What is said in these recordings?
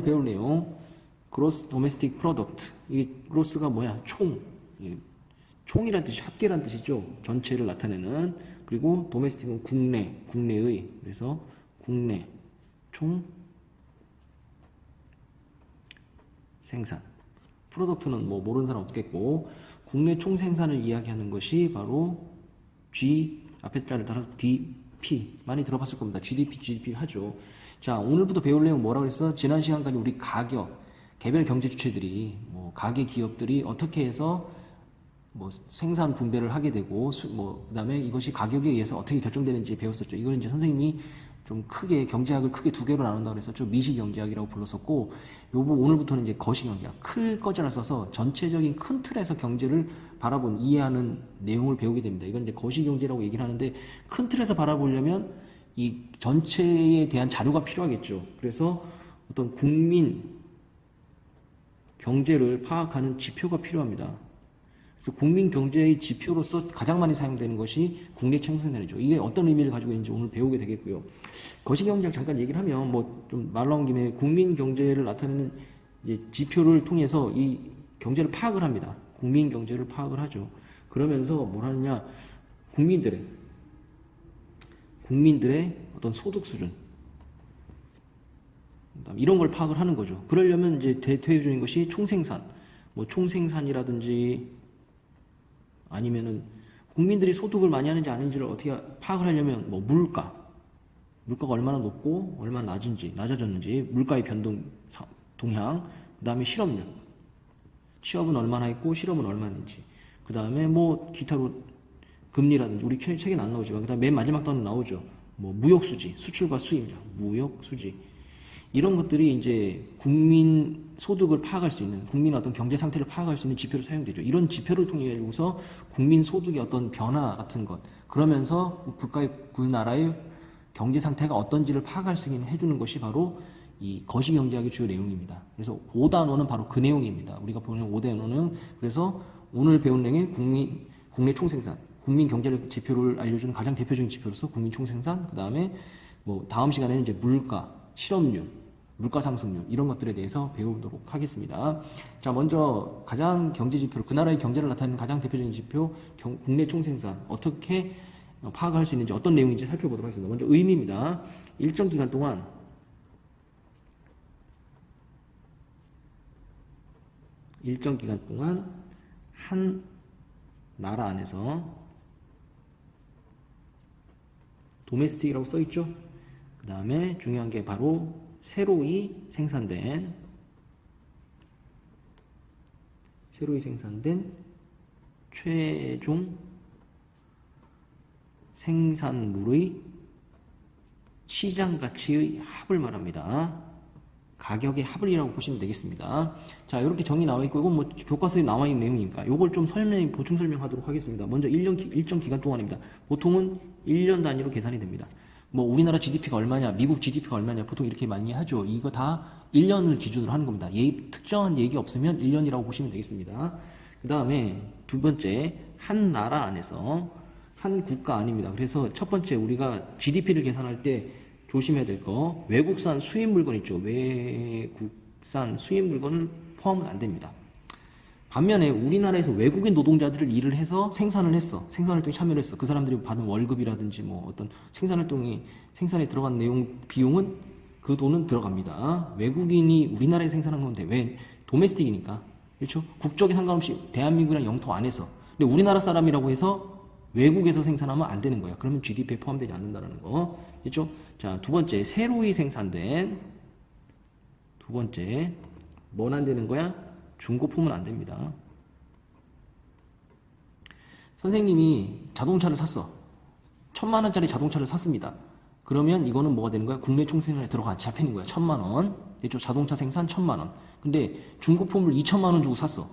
배울 내용 gross domestic product. 이 gross가 뭐야? 총. 총이란 뜻이 합계란 뜻이죠. 전체를 나타내는. 그리고 domestic은 국내, 국내의. 그래서 국내 총 생산. 프로덕트는 뭐 모르는 사람 없겠고, 국내 총 생산을 이야기하는 것이 바로 G 앞에 자를 따라서 DP 많이 들어봤을 겁니다. GDP 하죠. 자, 오늘부터 배울 내용 뭐라고 그랬어? 지난 시간까지 우리 가격, 개별 경제 주체들이 뭐 가계 기업들이 어떻게 해서 뭐 생산 분배를 하게 되고 그다음에 이것이 가격에 의해서 어떻게 결정되는지 배웠었죠. 이걸 이제 선생님이 좀 크게 경제학을 크게 두 개로 나눈다고 그랬었죠. 미시 경제학이라고 불렀었고, 오늘부터는 이제 거시 경제학, 클 거자를 써서 전체적인 큰 틀에서 경제를 바라본 이해하는 내용을 배우게 됩니다. 이건 이제 거시 경제라고 얘기를 하는데, 큰 틀에서 바라보려면 이 전체에 대한 자료가 필요하겠죠. 그래서 어떤 국민 경제를 파악하는 지표가 필요합니다. 그래서 국민 경제의 지표로서 가장 많이 사용되는 것이 국내 총생산이죠. 이게 어떤 의미를 가지고 있는지 오늘 배우게 되겠고요. 거시경제학 잠깐 얘기를 하면 뭐 좀 말 나온 김에 국민 경제를 나타내는 이제 지표를 통해서 이 경제를 파악을 합니다. 국민 경제를 파악을 하죠. 그러면서 뭘 하느냐? 국민들의 어떤 소득 수준, 이런 걸 파악을 하는 거죠. 그러려면 이제 대표적인 것이 총생산, 뭐 총생산이라든지 아니면은 국민들이 소득을 많이 하는지 아닌지를 어떻게 파악을 하려면 뭐 물가가 얼마나 높고 얼마나 낮아졌는지, 물가의 동향, 그 다음에 실업률, 취업은 얼마나 했고 실업은 얼마인지, 그 다음에 뭐 기타로 금리라든지 우리 책에는 안 나오지만 그 다음에 맨 마지막 단은 나오죠. 뭐 무역 수지, 수출과 수입량, 무역 수지, 이런 것들이 이제 국민 소득을 파악할 수 있는, 국민의 어떤 경제 상태를 파악할 수 있는 지표로 사용되죠. 이런 지표를 통해 가지고서 국민 소득의 어떤 변화 같은 것, 그러면서 그 나라의 경제 상태가 어떤지를 파악할 수 있게 해주는 것이 바로 이 거시경제학의 주요 내용입니다. 그래서 5단원은 바로 그 내용입니다. 우리가 보는 5단원은, 그래서 오늘 배운 내용이 국내 총생산, 국민 경제력 지표를 알려주는 가장 대표적인 지표로서 국민 총생산, 그 다음에 뭐 다음 시간에는 이제 물가, 실업률, 물가 상승률, 이런 것들에 대해서 배우도록 하겠습니다. 자, 먼저 가장 경제 지표로, 그 나라의 경제를 나타내는 가장 대표적인 지표, 국내 총생산, 어떻게 파악할 수 있는지, 어떤 내용인지 살펴보도록 하겠습니다. 먼저 의미입니다. 일정 기간 동안 한 나라 안에서 도메스틱이라고 써있죠. 그 다음에 중요한 게 바로 새로이 생산된 최종 생산물의 시장 가치의 합을 말합니다. 가격의 합을이라고 보시면 되겠습니다. 자, 이렇게 정의 나와 있고, 이건 뭐 교과서에 나와 있는 내용이니까 이걸 좀 보충 설명하도록 하겠습니다. 먼저 일정 기간 동안입니다. 보통은 1년 단위로 계산이 됩니다. 뭐 우리나라 GDP가 얼마냐, 미국 GDP가 얼마냐, 보통 이렇게 많이 하죠. 이거 다 1년을 기준으로 하는 겁니다. 특정한 얘기 없으면 1년이라고 보시면 되겠습니다. 그 다음에 두 번째, 한 나라 안에서, 한 국가 아닙니다. 그래서 첫 번째, 우리가 GDP를 계산할 때 조심해야 될 거, 외국산 수입 물건 있죠. 외국산 수입 물건을 포함은 안 됩니다. 반면에 우리나라에서 외국인 노동자들을 일을 해서 생산활동에 참여를 했어. 그 사람들이 받은 월급이라든지 뭐 어떤 생산에 들어간 비용은 그 돈은 들어갑니다. 외국인이 우리나라에 생산한 건데, 왜? 도메스틱이니까. 그렇죠? 국적에 상관없이 대한민국이랑 영토 안에서. 근데 우리나라 사람이라고 해서 외국에서 생산하면 안 되는 거야. 그러면 GDP에 포함되지 않는다는 거. 그렇죠? 자, 두 번째, 새로이 생산된, 뭔 안 되는 거야? 중고품은 안 됩니다. 선생님이 자동차를 샀어. 1,000만원짜리 자동차를 샀습니다. 그러면 이거는 뭐가 되는 거야? 국내 총생산에 잡히는 거야. 1,000만원. 그렇죠? 자동차 생산 1,000만원. 근데 중고품을 2,000만원 주고 샀어.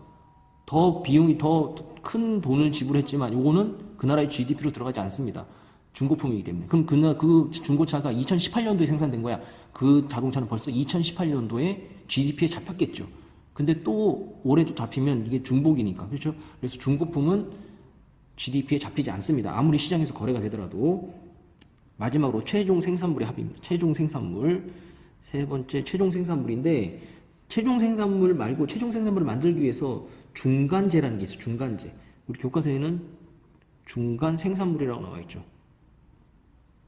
비용이 더 큰 돈을 지불했지만 이거는 그 나라의 GDP로 들어가지 않습니다. 중고품이기 때문에. 그럼 그 중고차가 2018년도에 생산된 거야. 그 자동차는 벌써 2018년도에 GDP에 잡혔겠죠. 근데 또 올해도 잡히면 이게 중복이니까. 그렇죠? 그래서 중고품은 GDP에 잡히지 않습니다. 아무리 시장에서 거래가 되더라도. 마지막으로 최종 생산물의 합입니다. 최종 생산물. 세 번째 최종 생산물인데 최종 생산물 말고 최종 생산물을 만들기 위해서 중간재라는 게 있어요. 중간재. 우리 교과서에는 중간 생산물이라고 나와 있죠.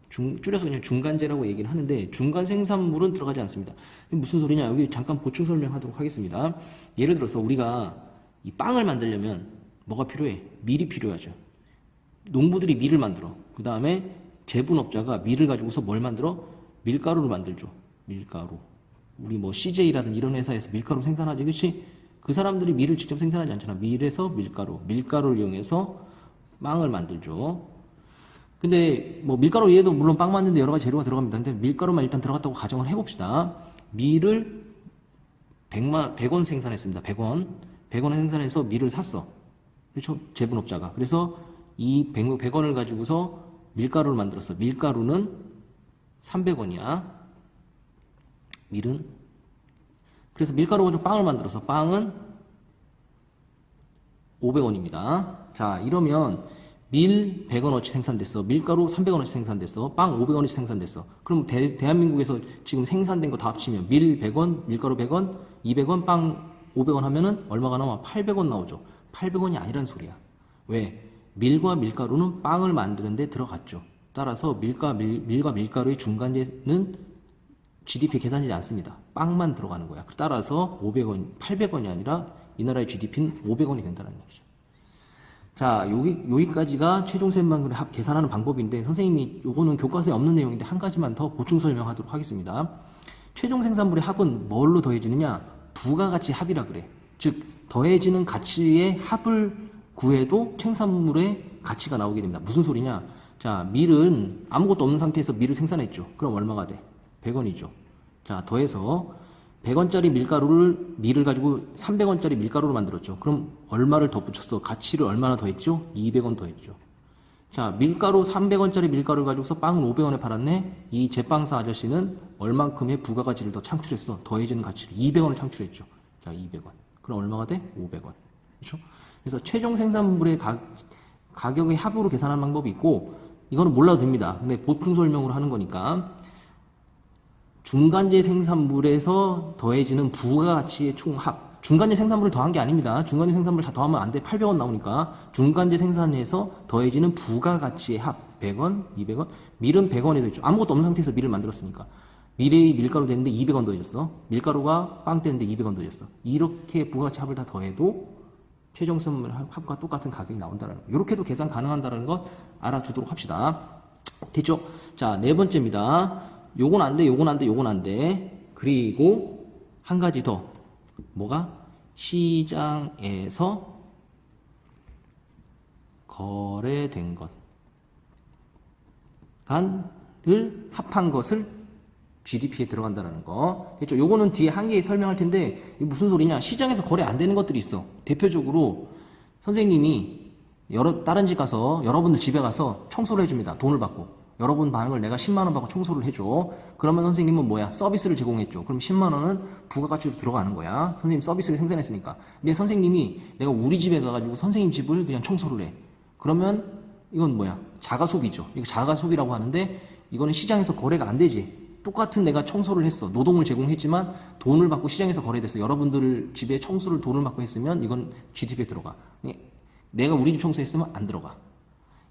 줄여서 그냥 중간재라고 얘기를 하는데 중간 생산물은 들어가지 않습니다. 무슨 소리냐? 여기 잠깐 보충 설명하도록 하겠습니다. 예를 들어서 우리가 이 빵을 만들려면 뭐가 필요해? 밀이 필요하죠. 농부들이 밀을 만들어. 그 다음에 제분업자가 밀을 가지고서 뭘 만들어? 밀가루를 만들죠. 밀가루. 우리 뭐 CJ라든 이런 회사에서 밀가루 생산하지, 그렇지? 그 사람들이 밀을 직접 생산하지 않잖아. 밀에서 밀가루, 밀가루를 이용해서 빵을 만들죠. 근데 뭐 밀가루 외에도 물론 빵 만드는데 여러 가지 재료가 들어갑니다. 근데 밀가루만 일단 들어갔다고 가정을 해봅시다. 밀을 100원 생산했습니다. 100원에 생산해서 밀을 샀어. 그렇죠? 제분업자가. 그래서 이 100원을 가지고서 밀가루를 만들었어. 밀가루는 300원이야. 밀은. 그래서 밀가루 가지고 빵을 만들었어. 빵은 500원입니다. 자, 이러면 밀 100원어치 생산됐어. 밀가루 300원어치 생산됐어. 빵 500원어치 생산됐어. 그럼 대한민국에서 지금 생산된 거 다 합치면 밀 100원, 밀가루 100원, 200원, 빵 500원 하면은 얼마가 나와? 800원 나오죠. 800원이 아니란 소리야. 왜? 밀과 밀가루는 빵을 만드는데 들어갔죠. 따라서 밀과 밀가루의 중간재는 GDP 계산되지 않습니다. 빵만 들어가는 거야. 따라서 800원이 아니라 이 나라의 GDP는 500원이 된다는 얘기죠. 자, 여기까지가 최종 생산물의 합 계산하는 방법인데 선생님이 요거는 교과서에 없는 내용인데 한 가지만 더 보충 설명하도록 하겠습니다. 최종 생산물의 합은 뭘로 더해지느냐? 부가가치 합이라 그래. 즉 더해지는 가치의 합을 구해도 생산물의 가치가 나오게 됩니다. 무슨 소리냐? 자, 밀은 아무것도 없는 상태에서 밀을 생산했죠. 그럼 얼마가 돼? 100원이죠. 자, 더해서 100원짜리 밀을 가지고 300원짜리 밀가루로 만들었죠. 그럼 얼마를 더 붙였어? 가치를 얼마나 더했죠? 200원 더했죠. 자, 밀가루 300원짜리 밀가루를 가지고서 빵을 500원에 팔았네. 이 제빵사 아저씨는 얼만큼의 부가가치를 더 창출했어? 더해지는 가치를 200원을 창출했죠. 자, 200원. 그럼 얼마가 돼? 500원. 그렇죠? 그래서 최종 생산물의 가격의 합으로 계산하는 방법이 있고 이거는 몰라도 됩니다. 근데 보충 설명으로 하는 거니까 중간재 생산물에서 더해지는 부가가치의 총합. 중간재 생산물을 더한 게 아닙니다. 중간재 생산물 다 더하면 안 돼. 800원 나오니까 중간재 생산에서 더해지는 부가가치의 합. 100원, 200원. 밀은 100원에 더했죠. 아무것도 없는 상태에서 밀을 만들었으니까. 밀이 밀가루 됐는데 200원 더해졌어. 밀가루가 빵 됐는데 200원 더해졌어. 이렇게 부가가치 합을 다 더해도 최종 생산물 합과 똑같은 가격이 나온다는 거. 이렇게도 계산 가능한다는 것 알아두도록 합시다. 됐죠? 자, 네 번째입니다. 요건 안 돼, 요건 안 돼, 요건 안 돼. 그리고 한 가지 더. 뭐가? 시장에서 거래된 것. 간을 합한 것을 GDP에 들어간다는 거. 됐죠? 요거는 뒤에 한 개 설명할 텐데, 이게 무슨 소리냐? 시장에서 거래 안 되는 것들이 있어. 대표적으로 선생님이 다른 집 가서, 여러분들 집에 가서 청소를 해줍니다. 돈을 받고. 여러분 반응을 내가 10만원 받고 청소를 해줘. 그러면 선생님은 뭐야? 서비스를 제공했죠. 그럼 10만원은 부가가치로 들어가는 거야. 선생님 서비스를 생산했으니까. 근데 선생님이 내가 우리 집에 가가지고 선생님 집을 그냥 청소를 해. 그러면 이건 뭐야? 자가소비죠. 이거 자가소비라고 하는데 이거는 시장에서 거래가 안 되지. 똑같은 내가 청소를 했어. 노동을 제공했지만 돈을 받고 시장에서 거래됐어. 여러분들 집에 청소를 돈을 받고 했으면 이건 GDP에 들어가. 내가 우리 집 청소했으면 안 들어가.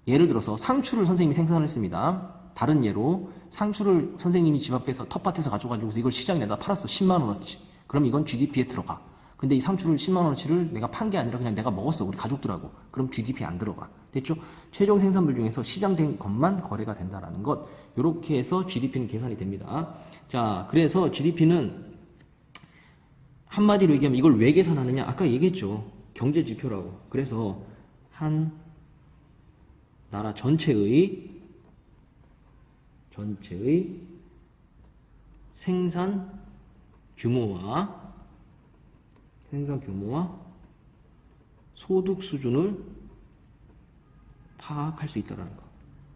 예를 들어서 상추를 선생님이 생산했습니다. 다른 예로 상추를 선생님이 집 앞에서 텃밭에서 가져가지고 이걸 시장에 내다 팔았어. 10만원어치. 그럼 이건 GDP에 들어가. 근데 이 상추를 10만원어치를 내가 판 게 아니라 그냥 내가 먹었어. 우리 가족들하고. 그럼 GDP에 안 들어가. 됐죠? 최종 생산물 중에서 시장된 것만 거래가 된다는 것. 이렇게 해서 GDP는 계산이 됩니다. 자, 그래서 GDP는 한마디로 얘기하면 이걸 왜 계산하느냐? 아까 얘기했죠. 경제지표라고. 그래서 한 나라 전체의 생산 규모와 소득 수준을 파악할 수 있다는 거.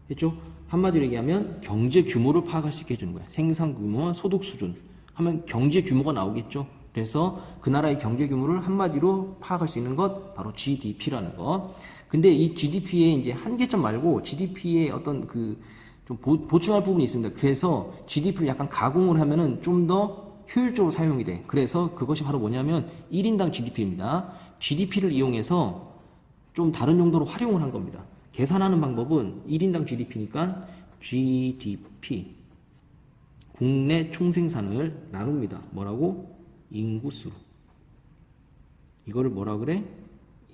됐죠? 한마디로 얘기하면 경제 규모를 파악할 수 있게 해주는 거야. 생산 규모와 소득 수준 하면 경제 규모가 나오겠죠. 그래서 그 나라의 경제 규모를 한마디로 파악할 수 있는 것 바로 GDP라는 거. 근데 이 GDP의 이제 한계점 말고 GDP의 어떤 좀 보충할 부분이 있습니다. 그래서 GDP를 약간 가공을 하면은 좀 더 효율적으로 사용이 돼. 그래서 그것이 바로 뭐냐면 1인당 GDP입니다. GDP를 이용해서 좀 다른 용도로 활용을 한 겁니다. 계산하는 방법은 1인당 GDP니까 GDP 국내 총생산을 나눕니다. 뭐라고? 인구수로. 이거를 뭐라 그래?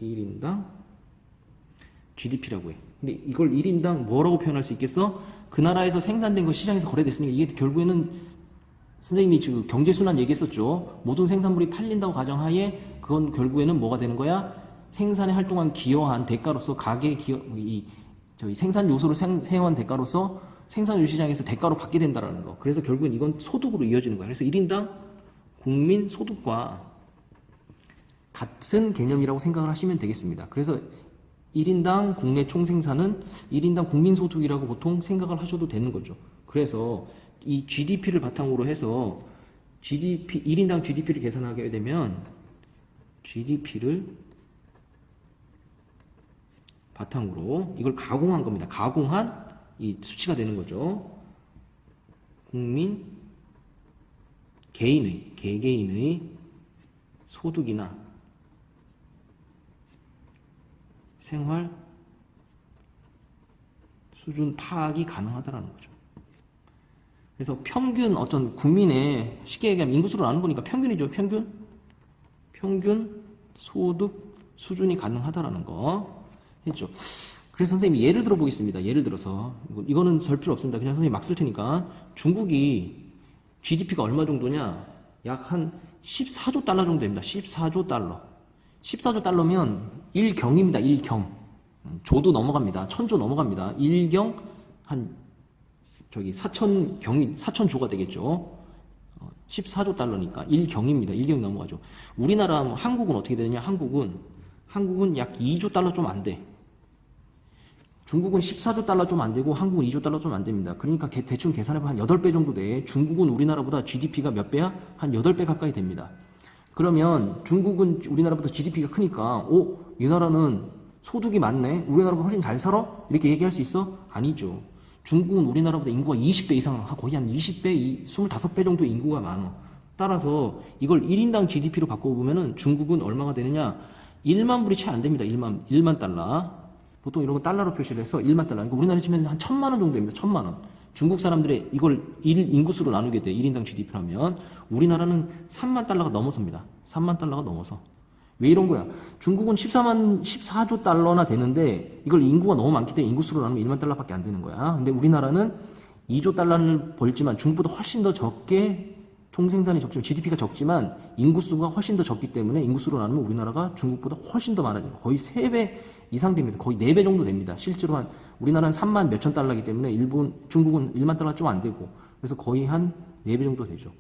1인당 GDP라고 해. 근데 이걸 1인당 뭐라고 표현할 수 있겠어? 그 나라에서 생산된 거 시장에서 거래됐으니까 이게 결국에는 선생님이 지금 경제순환 얘기했었죠. 모든 생산물이 팔린다고 가정하에 그건 결국에는 뭐가 되는 거야? 생산에 활동한 기여한 대가로서 가계 기여 저희 생산 요소를 사용한 대가로서 생산유 시장에서 대가로 받게 된다라는 거. 그래서 결국엔 이건 소득으로 이어지는 거야. 그래서 1인당 국민 소득과 같은 개념이라고 생각을 하시면 되겠습니다. 그래서 1인당 국내 총생산은 1인당 국민소득이라고 보통 생각을 하셔도 되는 거죠. 그래서 이 GDP를 바탕으로 해서 1인당 GDP를 계산하게 되면 GDP를 바탕으로 이걸 가공한 겁니다. 가공한 이 수치가 되는 거죠. 국민, 개개인의 소득이나 생활 수준 파악이 가능하다라는 거죠. 그래서 평균 어떤 국민의 쉽게 얘기하면 인구수로 나눈 거니까 평균이죠. 평균 소득 수준이 가능하다라는 거 했죠. 그래서 선생님이 예를 들어 보겠습니다. 예를 들어서 이거는 설 필요 없습니다. 그냥 선생님 막 쓸 테니까 중국이 GDP가 얼마 정도냐? 약 한 14조 달러 정도 됩니다. 14조 달러. 14조 달러면 1경입니다. 1경. 조도 넘어갑니다. 1000조 넘어갑니다. 1경 한 4천조가 되겠죠. 14조 달러니까 1경입니다. 1경이 넘어가죠. 우리나라 한국은 어떻게 되느냐? 한국은 약 2조 달러 좀 안 돼. 중국은 14조 달러 좀 안 되고 한국은 2조 달러 좀 안 됩니다. 그러니까 대충 계산해보면 한 8배 정도 돼. 중국은 우리나라보다 GDP가 몇 배야? 한 8배 가까이 됩니다. 그러면 중국은 우리나라보다 GDP가 크니까 이 나라는 소득이 많네? 우리나라보다 훨씬 잘 살아? 이렇게 얘기할 수 있어? 아니죠. 중국은 우리나라보다 인구가 20배 이상, 거의 한 20배, 25배 정도 인구가 많아. 따라서 이걸 1인당 GDP로 바꿔보면은 중국은 얼마가 되느냐? 1만 불이 채 안 됩니다. 1만 달러. 보통 이런 거 달러로 표시를 해서 1만 달러. 그러니까 우리나라 치면 한 1000만 원 정도 됩니다. 1000만 원. 중국 사람들의 이걸 인구수로 나누게 돼. 1인당 GDP라면. 우리나라는 3만 달러가 넘어섭니다. 3만 달러가 넘어서. 왜 이런 거야? 중국은 14조 달러나 되는데 이걸 인구가 너무 많기 때문에 인구수로 나누면 1만 달러밖에 안 되는 거야. 근데 우리나라는 2조 달러를 벌지만 중국보다 훨씬 더 적게 총생산이 적지만 GDP가 적지만 인구수가 훨씬 더 적기 때문에 인구수로 나누면 우리나라가 중국보다 훨씬 더 많아집니다. 거의 3배 이상 됩니다. 거의 4배 정도 됩니다. 실제로 우리나라는 3만 몇천 달러이기 때문에 중국은 1만 달러 좀 안 되고 그래서 거의 한 4배 정도 되죠.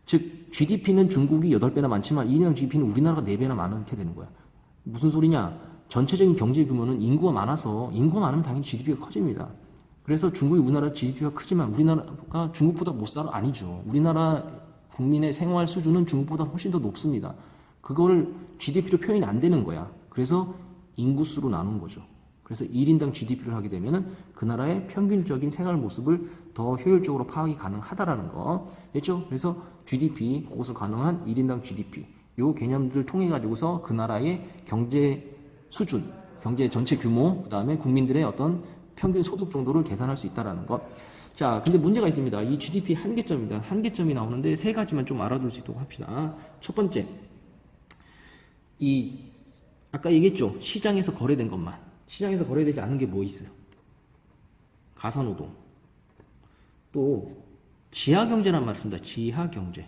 즉 GDP는 중국이 8배나 많지만 1인당 GDP는 우리나라가 4배나 많게 되는 거야. 무슨 소리냐? 전체적인 경제 규모는 인구가 많으면 당연히 GDP가 커집니다. 그래서 중국이 우리나라 GDP가 크지만 우리나라가 중국보다 못 살아? 아니죠. 우리나라 국민의 생활 수준은 중국보다 훨씬 더 높습니다. 그걸 GDP로 표현이 안 되는 거야. 그래서 인구수로 나눈 거죠. 그래서 1인당 GDP를 하게 되면은 그 나라의 평균적인 생활 모습을 더 효율적으로 파악이 가능하다라는 거. 됐죠? 그래서 GDP, 그것을 가능한 1인당 GDP. 요 개념들을 통해 가지고서 그 나라의 경제 수준, 경제 전체 규모, 그 다음에 국민들의 어떤 평균 소득 정도를 계산할 수 있다라는 것. 자, 근데 문제가 있습니다. 이 GDP 한계점입니다. 한계점이 나오는데 세 가지만 좀 알아둘 수 있도록 합시다. 첫 번째, 아까 얘기했죠. 시장에서 거래된 것만. 시장에서 거래되지 않은 게 뭐 있어요? 가사노동. 또 지하경제란 말 씁니다. 지하경제.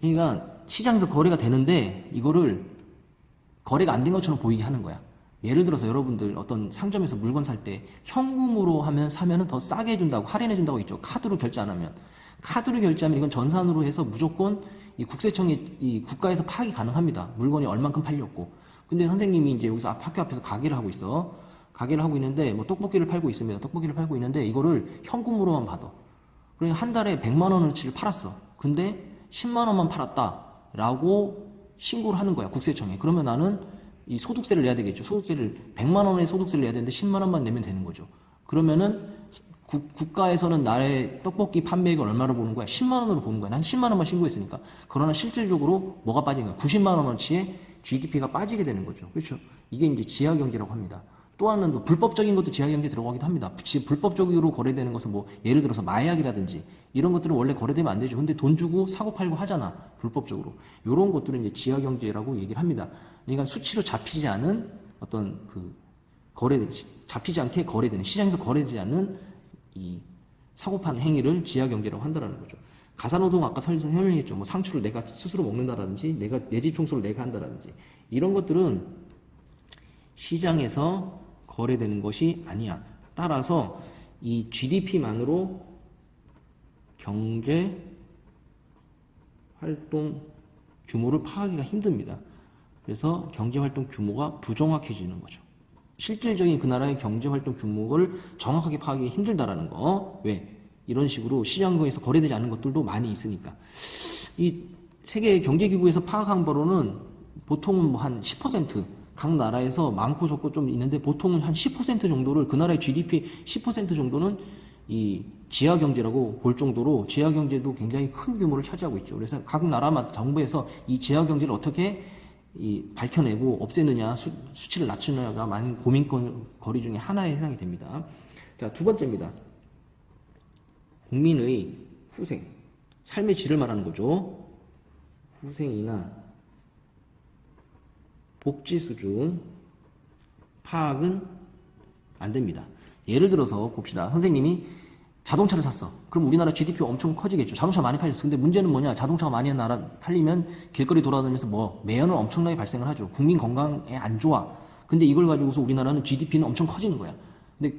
그러니까 시장에서 거래가 되는데 이거를 거래가 안 된 것처럼 보이게 하는 거야. 예를 들어서 여러분들 어떤 상점에서 물건 살 때 현금으로 사면은 더 싸게 해준다고, 할인해 준다고 했죠. 카드로 결제 안 하면. 카드로 결제하면 이건 전산으로 해서 무조건 이 국세청이 이 국가에서 파악이 가능합니다. 물건이 얼만큼 팔렸고. 근데 선생님이 이제 여기서 학교 앞에서 가게를 하고 있어. 가게를 하고 있는데 뭐 떡볶이를 팔고 있습니다. 떡볶이를 팔고 있는데 이거를 현금으로만 받아. 그러니까 한 달에 100만 원어치를 팔았어. 근데 10만 원만 팔았다라고 신고를 하는 거야. 국세청에. 그러면 나는 이 소득세를 내야 되겠죠. 소득세를 100만 원의 소득세를 내야 되는데 10만 원만 내면 되는 거죠. 그러면은 국가에서는 나의 떡볶이 판매액을 얼마로 보는 거야? 10만 원으로 보는 거야. 난 10만 원만 신고했으니까. 그러나 실질적으로 뭐가 빠진 거야? 90만 원어치의 GDP가 빠지게 되는 거죠. 그렇죠? 이게 이제 지하경제라고 합니다. 또 하나는 또 불법적인 것도 지하경제에 들어가기도 합니다. 불법적으로 거래되는 것은 뭐 예를 들어서 마약이라든지 이런 것들은 원래 거래되면 안 되죠. 근데 돈 주고 사고 팔고 하잖아. 불법적으로. 이런 것들은 이제 지하경제라고 얘기를 합니다. 그러니까 수치로 잡히지 않은 어떤 잡히지 않게 거래되는, 시장에서 거래되지 않는 이 사고 파는 행위를 지하경제라고 한다는 거죠. 가사노동 아까 설명했죠. 뭐 상추를 내가 스스로 먹는다라든지, 내 집 청소를 내가 한다라든지, 이런 것들은 시장에서 거래되는 것이 아니야. 따라서 이 GDP만으로 경제 활동 규모를 파악하기가 힘듭니다. 그래서 경제 활동 규모가 부정확해지는 거죠. 실질적인 그 나라의 경제활동 규모를 정확하게 파악하기 힘들다라는 거. 왜? 이런 식으로 시장에서 거래되지 않는 것들도 많이 있으니까. 이 세계 경제기구에서 파악한 바로는 보통은 뭐 한 10%, 각 나라에서 많고 적고 좀 있는데 보통은 한 10% 정도를, 그 나라의 GDP 10% 정도는 이 지하경제라고 볼 정도로 지하경제도 굉장히 큰 규모를 차지하고 있죠. 그래서 각 나라마다 정부에서 이 지하경제를 어떻게 밝혀내고 없애느냐, 수치를 낮추느냐가 많은 고민거리 중에 하나에 해당이 됩니다. 자, 두 번째입니다. 국민의 후생, 삶의 질을 말하는 거죠. 후생이나 복지 수준 파악은 안 됩니다. 예를 들어서 봅시다. 선생님이 자동차를 샀어. 그럼 우리나라 GDP가 엄청 커지겠죠. 자동차 많이 팔렸어. 근데 문제는 뭐냐? 자동차가 많이 팔리면 길거리 돌아다니면서 매연은 엄청나게 발생을 하죠. 국민 건강에 안 좋아. 근데 이걸 가지고서 우리나라는 GDP는 엄청 커지는 거야. 근데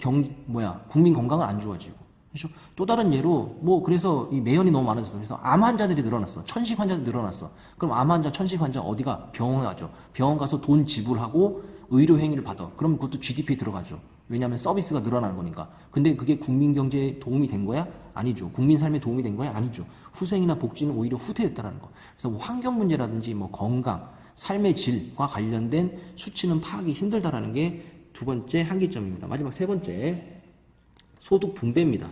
국민 건강은 안 좋아지고. 그렇죠? 또 다른 예로 그래서 이 매연이 너무 많아졌어. 그래서 암 환자들이 늘어났어. 천식 환자들이 늘어났어. 그럼 암 환자, 천식 환자 어디가? 병원 가죠. 병원 가서 돈 지불하고 의료 행위를 받아. 그럼 그것도 GDP에 들어가죠. 왜냐하면 서비스가 늘어나는 거니까. 근데 그게 국민 경제에 도움이 된 거야? 아니죠. 국민 삶에 도움이 된 거야? 아니죠. 후생이나 복지는 오히려 후퇴했다는 거. 그래서 환경 문제라든지 건강, 삶의 질과 관련된 수치는 파악이 힘들다라는 게 두 번째 한계점입니다. 마지막 세 번째, 소득 분배입니다.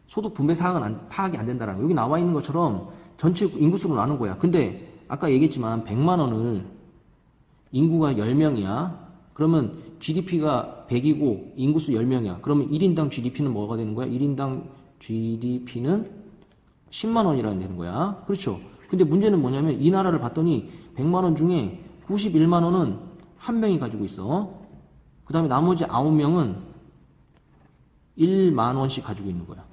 소득 분배 사항은 파악이 안 된다라는 거. 여기 나와 있는 것처럼 전체 인구수로 나눈 거야. 근데 아까 얘기했지만 100만 원을 인구가 10명이야. 그러면 GDP가 100이고 인구수 10명이야. 그러면 1인당 GDP는 뭐가 되는 거야? 1인당 GDP는 10만 원이라는 되는 거야. 그렇죠? 근데 문제는 뭐냐면 이 나라를 봤더니 100만 원 중에 91만 원은 한 명이 가지고 있어. 그 다음에 나머지 9명은 1만 원씩 가지고 있는 거야.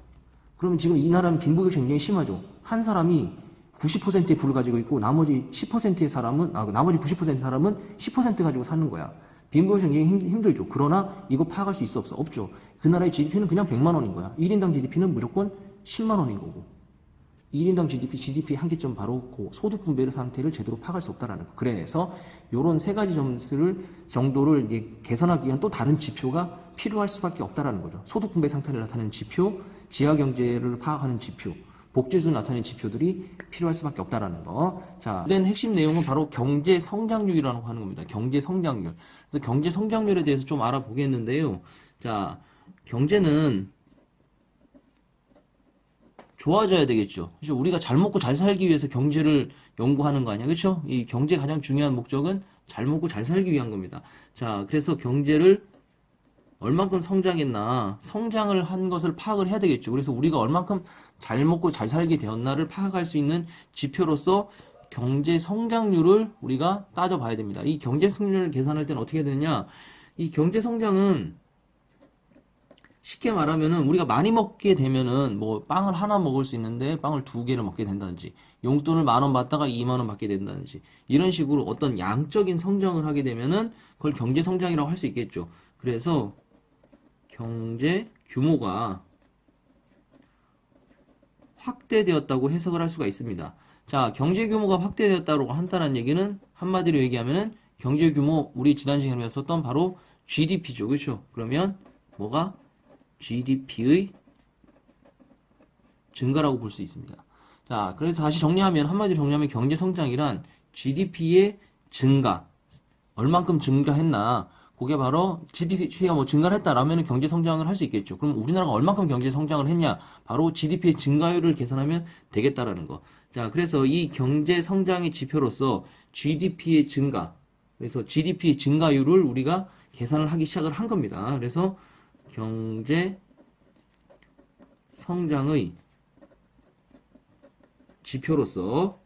그러면 지금 이 나라는 빈부격차가 굉장히 심하죠. 한 사람이 90%의 부를 가지고 있고 나머지 10%의 사람은 나머지 90%의 사람은 10% 가지고 사는 거야. 빈부격차가 굉장히 힘들죠. 그러나 이거 파악할 수 있어 없어? 없죠. 그 나라의 GDP는 그냥 100만 원인 거야. 1인당 GDP는 무조건 10만 원인 거고. 1인당 GDP 한계점 바로 그 소득 분배 상태를 제대로 파악할 수 없다라는 거. 그래서 요런 세 가지 정도를 이제 개선하기 위한 또 다른 지표가 필요할 수밖에 없다라는 거죠. 소득 분배 상태를 나타내는 지표, 지하 경제를 파악하는 지표, 복지수를 나타내는 지표들이 필요할 수밖에 없다라는 거. 자, 된 핵심 내용은 바로 경제 성장률이라고 하는 겁니다. 경제 성장률. 그래서 경제 성장률에 대해서 좀 알아보겠는데요. 자, 경제는 좋아져야 되겠죠. 그렇죠? 우리가 잘 먹고 잘 살기 위해서 경제를 연구하는 거 아니야. 그렇죠? 이 경제 가장 중요한 목적은 잘 먹고 잘 살기 위한 겁니다. 자, 그래서 경제를 얼만큼 성장했나, 성장을 한 것을 파악을 해야 되겠죠. 그래서 우리가 얼만큼 잘 먹고 잘 살게 되었나를 파악할 수 있는 지표로서 경제 성장률을 우리가 따져봐야 됩니다. 이 경제 성장률을 계산할 때는 어떻게 해야 되느냐? 이 경제 성장은 쉽게 말하면은 우리가 많이 먹게 되면은 빵을 하나 먹을 수 있는데 빵을 2개를 먹게 된다든지, 용돈을 10,000원 받다가 20,000원 받게 된다든지, 이런 식으로 어떤 양적인 성장을 하게 되면은 그걸 경제 성장이라고 할 수 있겠죠. 그래서 경제 규모가 확대되었다고 해석을 할 수가 있습니다. 자, 경제 규모가 확대되었다고 한다는 얘기는 한마디로 얘기하면은 경제 규모, 우리 지난 시간에 배웠었던 바로 GDP죠. 그렇죠? 그러면 GDP의 증가라고 볼 수 있습니다. 자, 그래서 다시 정리하면, 한마디로 정리하면 경제 성장이란 GDP의 증가, 얼만큼 증가했나, 그게 바로 GDP가 뭐 증가를 했다라면 경제 성장을 할 수 있겠죠. 그럼 우리나라가 얼만큼 경제 성장을 했냐, 바로 GDP의 증가율을 계산하면 되겠다라는 거. 자, 그래서 이 경제 성장의 지표로서 GDP의 증가, 그래서 GDP의 증가율을 우리가 계산을 하기 시작을 한 겁니다. 그래서 경제 성장의 지표로서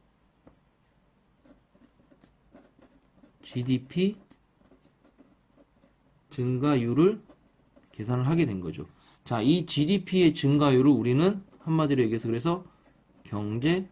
GDP 증가율을 계산을 하게 된 거죠. 자, 이 GDP의 증가율을 우리는 한마디로 얘기해서 그래서 경제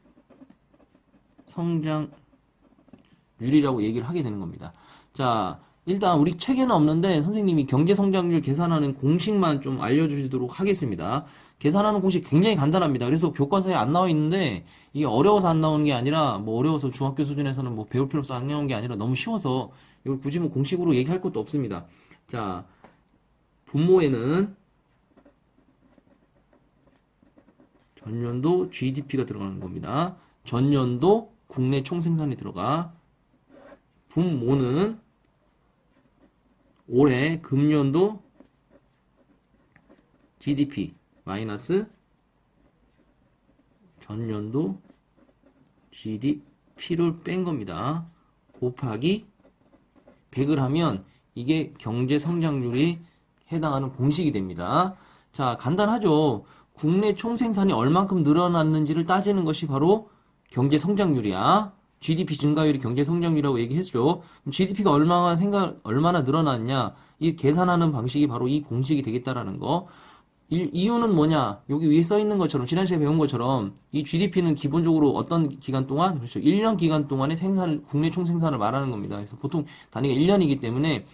성장률이라고 얘기를 하게 되는 겁니다. 자, 일단 우리 책에는 없는데 선생님이 경제 성장률 계산하는 공식만 좀 알려주시도록 하겠습니다. 계산하는 공식 굉장히 간단합니다. 그래서 교과서에 안 나와 있는데 이게 어려워서 안 나오는 게 아니라 뭐 어려워서 중학교 수준에서는 뭐 배울 필요 없어 안 나오는 게 아니라 너무 쉬워서 이걸 굳이 뭐 공식으로 얘기할 것도 없습니다. 자, 분모에는 전년도 GDP가 들어가는 겁니다. 전년도 국내 총생산이 들어가. 분모는 올해 금년도 GDP 마이너스 전년도 GDP를 뺀 겁니다. 곱하기 100을 하면 이게 경제 성장률이 해당하는 공식이 됩니다. 자, 간단하죠. 국내 총생산이 얼만큼 늘어났는지를 따지는 것이 바로 경제 성장률이야. GDP 증가율이 경제 성장률이라고 얘기했죠. GDP가 얼마나 늘어났냐, 이 계산하는 방식이 바로 이 공식이 되겠다라는 거. 이유는 뭐냐? 여기 위에 써 있는 것처럼, 지난 시간에 배운 것처럼, 이 GDP는 기본적으로 어떤 기간 동안, 그렇죠. 1년 기간 동안의 국내 총생산을 말하는 겁니다. 그래서 보통 단위가 1년이기 때문에,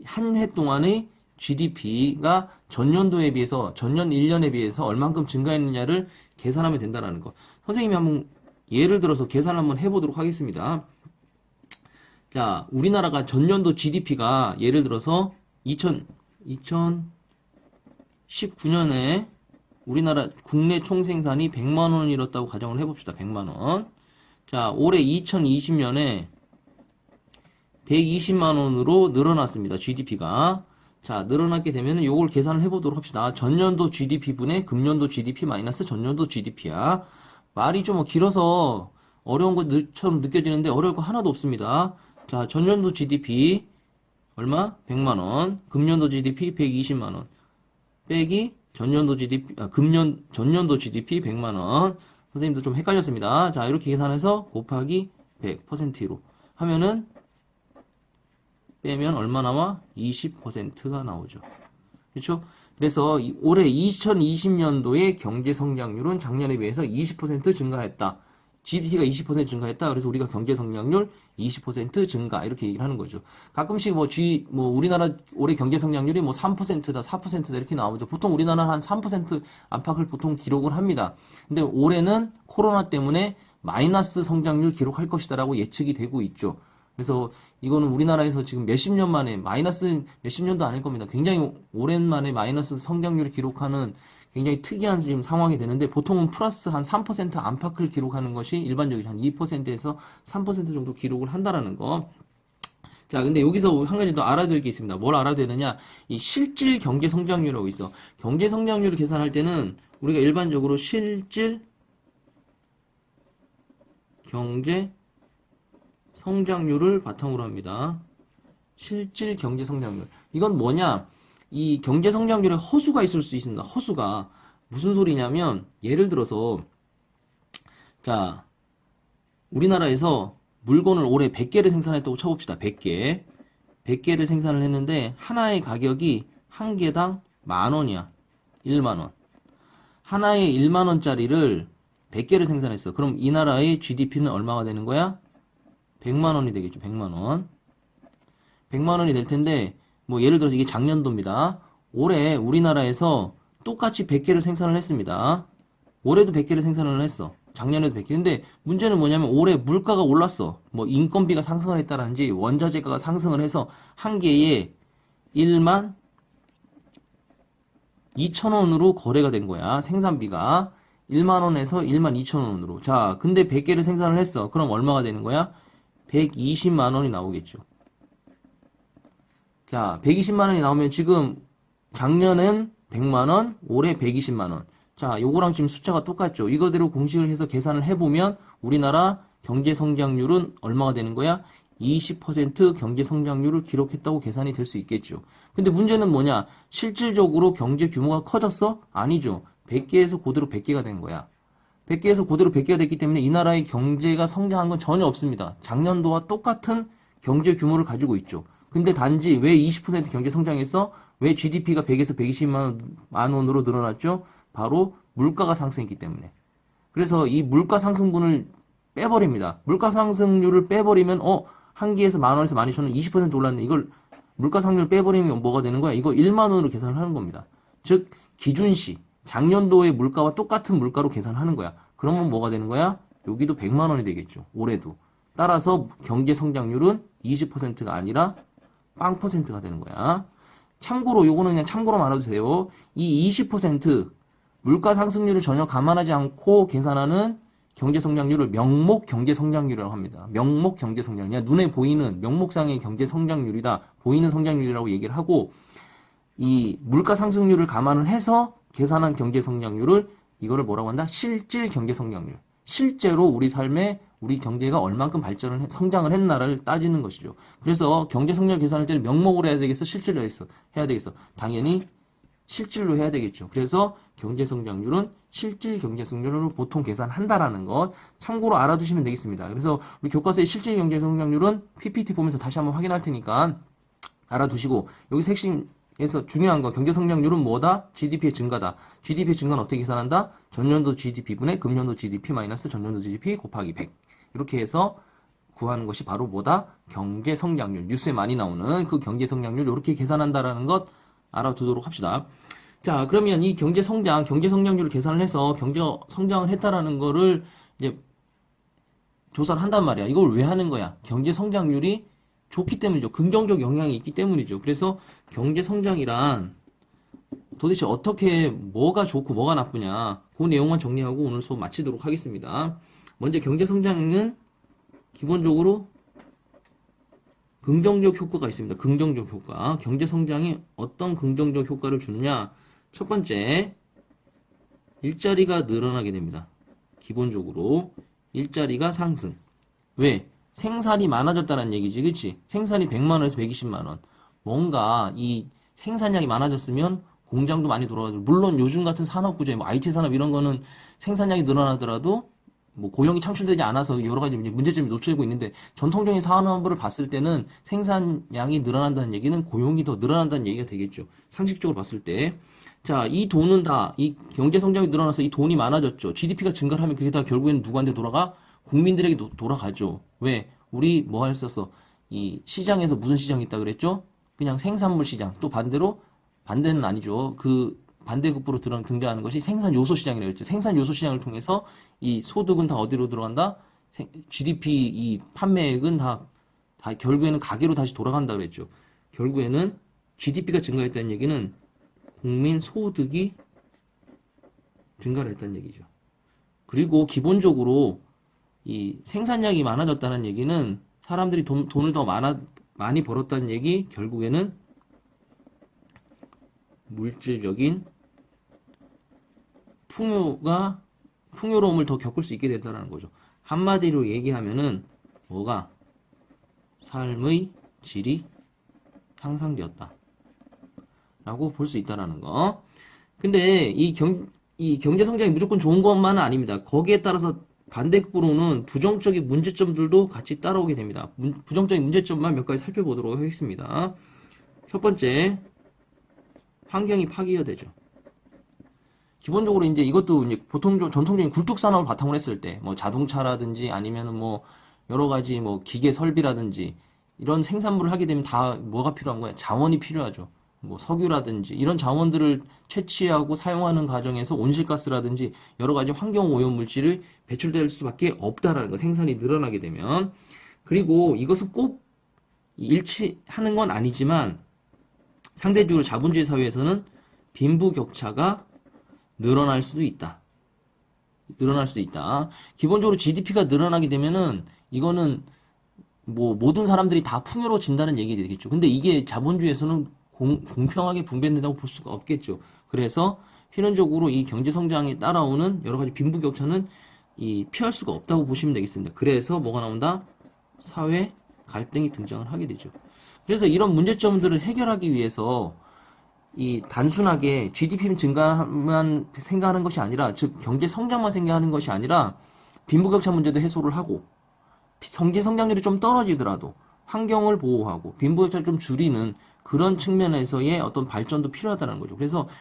한 해 동안의 GDP가 전년도에 비해서, 전년 1년에 비해서 얼만큼 증가했느냐를 계산하면 된다는 거. 선생님이 한번 예를 들어서 계산을 한번 해보도록 하겠습니다. 자, 우리나라가 전년도 GDP가 예를 들어서 2019년에 우리나라 국내 총생산이 100만 원이었다고 가정을 해봅시다. 100만 원. 자, 올해 2020년에 120만 원으로 늘어났습니다. GDP가. 자, 늘어났게 되면 요걸 계산을 해보도록 합시다. 전년도 GDP분의 금년도 GDP 마이너스 전년도 GDP야. 말이 좀 길어서 어려운 것처럼 느껴지는데 어려울 거 하나도 없습니다. 자, 전년도 GDP 얼마? 100만 원. 금년도 GDP 120만 원. 빼기 전년도 GDP 전년도 GDP 100만 원. 선생님도 좀 헷갈렸습니다. 자, 이렇게 계산해서 곱하기 100%로 하면은 빼면 얼마 나와? 20%가 나오죠. 그렇죠? 그래서 올해 2020년도의 경제 성장률은 작년에 비해서 20% 증가했다. GDP가 20% 증가했다. 그래서 우리가 경제 성장률 20% 증가 이렇게 얘기를 하는 거죠. 가끔씩 우리나라 올해 경제 성장률이 3%다, 4%다 이렇게 나오죠. 보통 우리나라는 한 3% 안팎을 보통 기록을 합니다. 근데 올해는 코로나 때문에 마이너스 성장률 기록할 것이다라고 예측이 되고 있죠. 그래서 이거는 우리나라에서 지금 몇십 년 만에 마이너스 몇십 년도 아닐 겁니다. 굉장히 오랜만에 마이너스 성장률을 기록하는 굉장히 특이한 지금 상황이 되는데 보통은 플러스 한 3% 안팎을 기록하는 것이 일반적이죠. 한 2%에서 3% 정도 기록을 한다라는 거. 자, 근데 여기서 한 가지 더 알아야 될 게 있습니다. 뭘 알아야 되느냐? 이 실질 경제 성장률이라고 있어. 경제 성장률을 계산할 때는 우리가 일반적으로 실질 경제 성장률을 바탕으로 합니다. 실질 경제 성장률. 이건 뭐냐? 이 경제 성장률에 허수가 있을 수 있습니다. 허수가. 무슨 소리냐면, 예를 들어서, 자, 우리나라에서 물건을 올해 100개를 생산했다고 쳐봅시다. 100개. 100개를 생산을 했는데, 하나의 가격이 한 개당 10,000원이야. 10,000원. 하나의 10,000원짜리를 100개를 생산했어. 그럼 이 나라의 GDP는 얼마가 되는 거야? 100만 원이 되겠죠. 100만 원. 100만 원이 될 텐데 예를 들어서 이게 작년도입니다. 올해 우리나라에서 똑같이 100개를 생산을 했습니다. 올해도 100개를 생산을 했어. 작년에도 100개. 근데 문제는 뭐냐면 올해 물가가 올랐어. 인건비가 상승을 했다든지 원자재가가 상승을 해서 한 개에 12,000원으로 거래가 된 거야. 생산비가. 1만 원에서 1만 2천 원으로. 자, 근데 100개를 생산을 했어. 그럼 얼마가 되는 거야? 120만 원이 나오겠죠. 자, 120만 원이 나오면 지금 작년엔 100만 원, 올해 120만 원. 자, 요거랑 지금 숫자가 똑같죠. 이거대로 공식을 해서 계산을 해보면 우리나라 경제 성장률은 얼마가 되는 거야? 20% 경제 성장률을 기록했다고 계산이 될 수 있겠죠. 근데 문제는 뭐냐? 실질적으로 경제 규모가 커졌어? 아니죠. 100개에서 그대로 100개가 된 거야. 100개에서 그대로 100개가 됐기 때문에 이 나라의 경제가 성장한 건 전혀 없습니다. 작년도와 똑같은 경제 규모를 가지고 있죠. 근데 단지 왜 20% 경제 성장했어? 왜 GDP가 100에서 120만 원으로 늘어났죠? 바로 물가가 상승했기 때문에. 그래서 이 물가 상승분을 빼버립니다. 물가 상승률을 빼버리면 한 개에서 만 원에서 12,000원 20% 올랐네. 이걸 물가 상승률 빼버리면 뭐가 되는 거야? 이거 1만 원으로 계산을 하는 겁니다. 즉 기준시 작년도의 물가와 똑같은 물가로 계산하는 거야. 그러면 뭐가 되는 거야? 여기도 100만 원이 되겠죠. 올해도. 따라서 경제 성장률은 20%가 아니라 0%가 되는 거야. 참고로 요거는 그냥 참고로 말해도 돼요. 이 20% 물가 상승률을 전혀 감안하지 않고 계산하는 경제 성장률을 명목 경제 성장률이라고 합니다. 명목 경제 성장률. 눈에 보이는 명목상의 경제 성장률이다. 보이는 성장률이라고 얘기를 하고 이 물가 상승률을 감안을 해서 계산한 경제 성장률을 이거를 뭐라고 한다? 실질 경제 성장률. 실제로 우리 삶에 우리 경제가 얼만큼 발전을 성장을 했나를 따지는 것이죠. 그래서 경제 성장 계산할 때는 명목으로 해야 되겠어? 실질로 해야 되겠어? 당연히 실질로 해야 되겠죠. 그래서 경제 성장률은 실질 경제 성장률로 보통 계산한다라는 것 참고로 알아두시면 되겠습니다. 그래서 우리 교과서의 실질 경제 성장률은 PPT 보면서 다시 한번 확인할 테니까 알아두시고 여기서 핵심에서 중요한 거 경제 성장률은 뭐다? GDP의 증가다. GDP의 증가는 어떻게 계산한다? 전년도 GDP분의 금년도 GDP 마이너스 전년도 GDP 곱하기 100 이렇게 해서 구하는 것이 바로 뭐다? 경제 성장률. 뉴스에 많이 나오는 그 경제 성장률 이렇게 계산한다라는 것 알아두도록 합시다. 자, 그러면 이 경제 성장률을 계산을 해서 경제 성장을 했다라는 거를 이제 조사를 한단 말이야. 이걸 왜 하는 거야? 경제 성장률이 좋기 때문이죠. 긍정적 영향이 있기 때문이죠. 그래서 경제 성장이란 도대체 어떻게 뭐가 좋고 뭐가 나쁘냐? 그 내용만 정리하고 오늘 수업 마치도록 하겠습니다. 먼저 경제 성장은 기본적으로 긍정적 효과가 있습니다. 긍정적 효과. 경제 성장이 어떤 긍정적 효과를 주느냐? 첫 번째, 일자리가 늘어나게 됩니다. 기본적으로 일자리가 상승. 왜? 생산이 많아졌다는 얘기지, 그치? 생산이 100만 원에서 120만 원. 뭔가 이 생산량이 많아졌으면 공장도 많이 돌아가죠. 물론 요즘 같은 산업 구조에 뭐 IT 산업 이런 거는 생산량이 늘어나더라도 뭐 고용이 창출되지 않아서 여러 가지 문제점이 노출되고 있는데 전통적인 산업을 봤을 때는 생산량이 늘어난다는 얘기는 고용이 더 늘어난다는 얘기가 되겠죠. 상식적으로 봤을 때. 자, 이 돈은 다, 이 경제 성장이 늘어나서 이 돈이 많아졌죠. GDP가 증가를 하면 그게 다 결국에는 누구한테 돌아가? 국민들에게 돌아가죠. 왜? 우리 뭐 했었어? 이 시장에서 무슨 시장이 있다 그랬죠? 그냥 생산물 시장. 또 반대로, 반대는 아니죠. 그 반대급부로 등장하는 것이 생산 요소 시장이라고 했죠. 생산 요소 시장을 통해서 이 소득은 다 어디로 들어간다? GDP 이 판매액은 다 결국에는 가계로 다시 돌아간다 그랬죠. 결국에는 GDP가 증가했다는 얘기는 국민 소득이 증가를 했다는 얘기죠. 그리고 기본적으로 이 생산량이 많아졌다는 얘기는 사람들이 돈을 더 많이 벌었다는 얘기, 결국에는 물질적인 풍요로움을 더 겪을 수 있게 된다는 거죠. 한마디로 얘기하면은 뭐가? 삶의 질이 향상되었다 라고 볼 수 있다라는 거. 근데 이 경제 성장이 무조건 좋은 것만은 아닙니다. 거기에 따라서 반대급부로는 부정적인 문제점들도 같이 따라오게 됩니다. 부정적인 문제점만 몇 가지 살펴보도록 하겠습니다. 첫 번째, 환경이 파괴가 되죠. 기본적으로 이제 이것도 이제 보통 전통적인 굴뚝 산업을 바탕으로 했을 때, 뭐 자동차라든지 아니면은 뭐 여러 가지 뭐 기계 설비라든지 이런 생산물을 하게 되면 다 뭐가 필요한 거야? 자원이 필요하죠. 뭐 석유라든지 이런 자원들을 채취하고 사용하는 과정에서 온실가스라든지 여러 가지 환경 오염 물질을 배출될 수밖에 없다라는 거. 생산이 늘어나게 되면. 그리고 이것은 꼭 일치하는 건 아니지만 상대적으로 자본주의 사회에서는 빈부격차가 늘어날 수도 있다. 늘어날 수도 있다. 기본적으로 GDP가 늘어나게 되면은 이거는 뭐 모든 사람들이 다 풍요로워진다는 얘기 되겠죠. 근데 이게 자본주의에서는 공평하게 분배된다고 볼 수가 없겠죠. 그래서 필연적으로 이 경제 성장에 따라오는 여러 가지 빈부격차는 피할 수가 없다고 보시면 되겠습니다. 그래서 뭐가 나온다? 사회 갈등이 등장을 하게 되죠. 그래서 이런 문제점들을 해결하기 위해서 이 단순하게 GDP 증가만 생각하는 것이 아니라, 즉 경제 성장만 생각하는 것이 아니라 빈부격차 문제도 해소를 하고 경제 성장률이 좀 떨어지더라도 환경을 보호하고 빈부격차를 좀 줄이는 그런 측면에서의 어떤 발전도 필요하다는 거죠. 그래서